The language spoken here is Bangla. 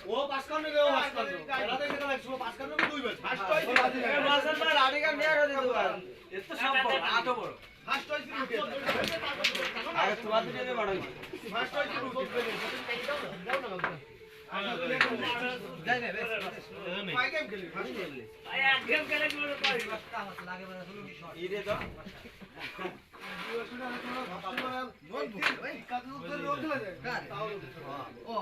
ও পাস করবে ও পাস করবে এরা তো এখানে লাগছিল পাস করবে দুই বেশ ফার্স্ট হইছে মাসাল ভাই আড়িকা নিয়ে গেছে দোকান এত সব বড় আটো বড় ফার্স্ট হইছে রুটি আরে তোমার দিকে বড় হইছে ফার্স্ট হইছে রুটি দাও না যাই না বেশ পাই গেম খেলি ফার্স্ট খেলি আই এক গেম খেলে কি বলে পাই আমার লাগে মানে শুরু শট ই দে তো ও